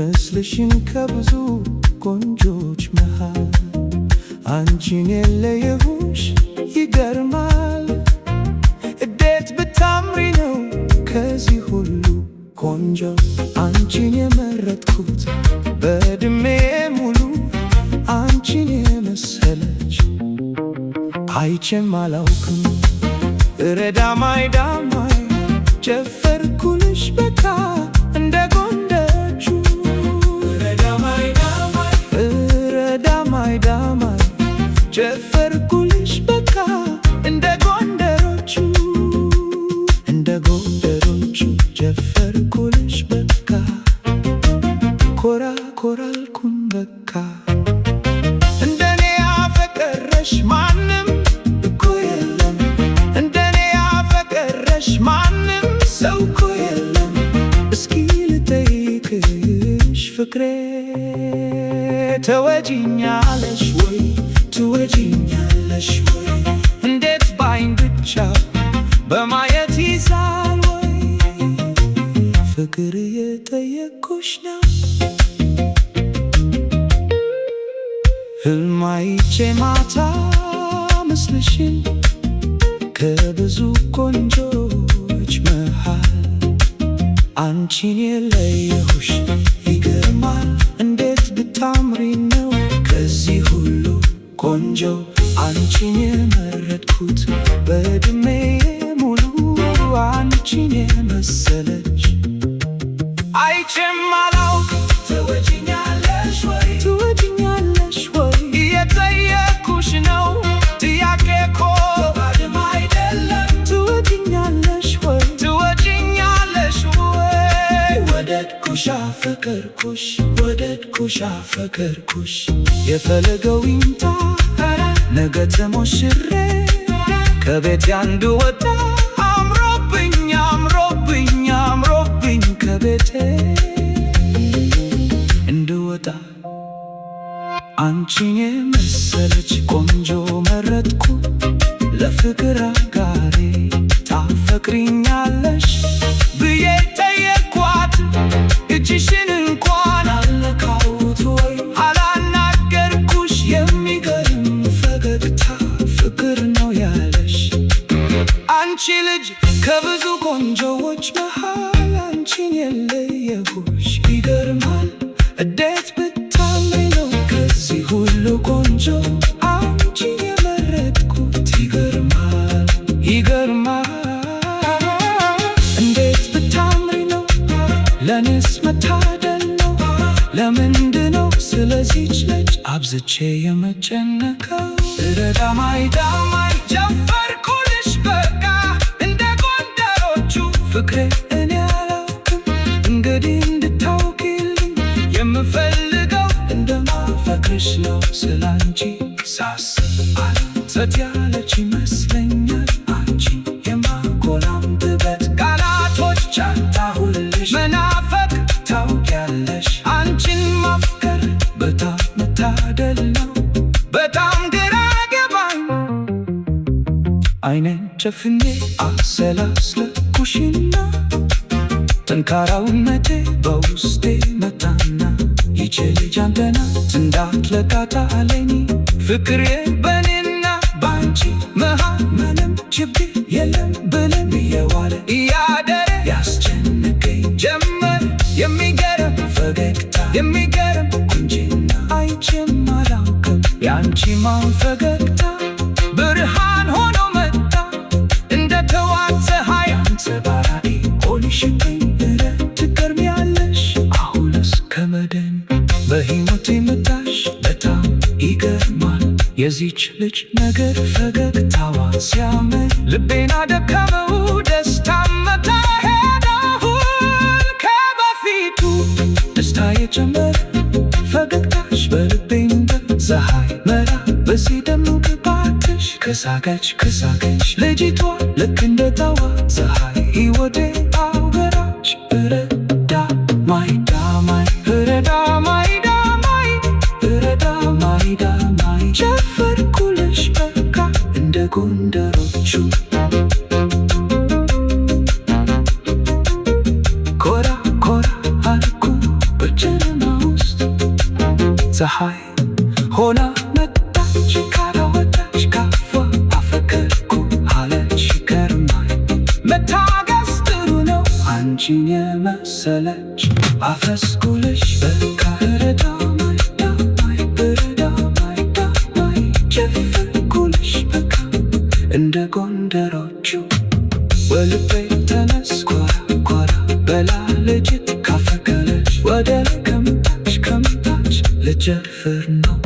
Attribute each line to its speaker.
Speaker 1: ምስልሽን ከብዙ ቆንጆች መሃል አንቺን የለየሁሽ ይገርማል። እንዴት ብታምሪ ነው ከዚህ ሁሉ ቆንጆ አንቺን የመረጥኩት በዕድሜ ሙሉ አንቺን የመሰለች አይቼም አላውቅም። ረዳማይ ዳማይ ጨፈርኩልሽ በቃ እንደ ጎንደሮቹ ረዳማይ ዳማይ ጨፈርኩልሽ በቃ እንደ ጎንደሮቹ ጨፈርኩልሽ በቃ ኮራ ኮራ አልኩኝ በቃ። እንደኔ ያፈቀረሽ ማንም እኮ የለም፣ እንደኔ ያፈቀረሽ ማንም ሰው እኮ የለም። እስኪ ልጠይቅሽ ፍቅሬ ተወጂኛለሽ ወይ ትወጂኛለሽ ወይ? እንዴት ባይን ብቻ በማየት ይዛል ወይ? ፍቅር የጠየቅኩሽ ነው ሕልም አይቼ ማታ ምስልሽን ከብዙ ቆንጆች መሃል አንቺን የለየሁሽ ይገርማል። እንዴት ብታምሪ ነው ከዚህ ሁሉ ቆንጆ አንቺን የመረጥኩት በዕድሜ ሙሉ አንቺን የመሰለች አይቼም አላውቅም። ትወጂኛለሽ ወይ ትወጂኛለሽ ወይ? እየጠየኩሽ ነው ጥያቄ እኮ ባድማ አይደለም። ትወጂኛለሽ ወይ ትወጂኛለሽ ወይ? ወደድኩሽ አፈቀርኩሽ ወደድኩሽ አፈቀርኩሽ የፈለገው ይምጣ ነገ ተሞሽሬ ከቤት አንድ ወጣ አምሮብኝ አምሮብኝ አምሮብኝ ከቤቴ እንድወጣ አንቺን የመሰለች ቆንጆ መረጥኩ ለፍቅር አጋሬ። ታፈቅሪኛለሽ ብዬ ጠየቅኳት እጅሽን እንኳን አልነካሁት ወይ አላናገርኩሽ። የሚገርም ፈገግታ ፍቅር ነው ያለሽ አንቺ ልጅ ከብዙ ቆንጆዎች መሃል አንቺን የለየሁሽ ይገርማል። እንዴት ብታምሪ ነው ከዚህ ሁሉ ቆንጆ አንቺን የመረጥኩት ይገርማል ይገርማል። እንዴት ብታምሪ ነው ለኔስ መታደል ነው። ለምንድነው ስለዚች ልጅ አብዝቼ የመጨነቀው? ረዳማይ ዳማይ ጨፈርኩልሽ በቃ እንደ ጎንደሮቹ ፍቅሬ እኔ አላውቅም እንግዲህ እንድታውቂልኝ የምፈልገው እንደማፈቅርሽ ነው። ስላንቺ ሳስብ አልጸጥ ያለች ይመስለኛል አንቺ የማጎላምጥበት ቃላቶች አጣሁልሽ። መናፈቅ ታውቂያለሽ አንቺን ማፍቀር በጣም መታደል ነው። በጣም ግራ ገባኝ አይኔን ጨፍኜ አሰላስለኩሽና ጠንካራውነቴ በውስጤ መጣና ይቺ ልጅ አንተ ናት እንዳትለቃት አለኝ። ፍቅሬ በኔና ባንቺ መሃል ምንም ችግር የለም ብለን እየዋለ እያደረ ያስጨንቀኝ ጀመር። የሚገርም ፈገግታ የሚገርም ቁንጅና አይቼም አላውቅም ያንቺማን ፈገግታ ብርሃን ሆኖ መጣ እንደ ተዋት ፀሐይ አንጸባራቂ ሆንሽብኝ። ትገርሚያለሽ አሁንስ ከመደን በሕይወቴ መጣሽ በጣም ይገርማል። የዚች ልጅ ነገር ፈገግታዋ ሲያምር ልቤን አደከመው ደስታ መታ ሄዳሁን ከበፊቱ ደስታ የጨመረ ፈገግታሽ በልቤ እንደ ፀሐይ መራ በዚህ ደምግባትሽ ከሳቀች ልጅቷ ልክ እንደ ጠዋት ፀሐይ ሕይወቴ አውገራች ረዳማይ ዳማይ ረዳማይ ዳማይ ረዳማይ ዳማይ ጨፈርኩልሽ በቃ እንደ ጎንደሮቹ ኮራ ኮራ አልኩ ጨለማ ውስጥ ፀሐይ ሆና መጣች ካላወጣች ካፏ አፈቀርኩ አለች ገርማኝ። መታገስ ጥሩ ነው አንቺን የመሰለች አፈስኩልሽ በቃ ረዳማይ ዳማይ በረዳማይ ዳማይ ጨፈርኩልሽ በቃ እንደ ጎንደሮቹ ወልቤ ተነስ ኮራ ኮራ በላ ልጅት ካፈቀረች ወደ ላይ ከመጣች ልጨፍር ነው።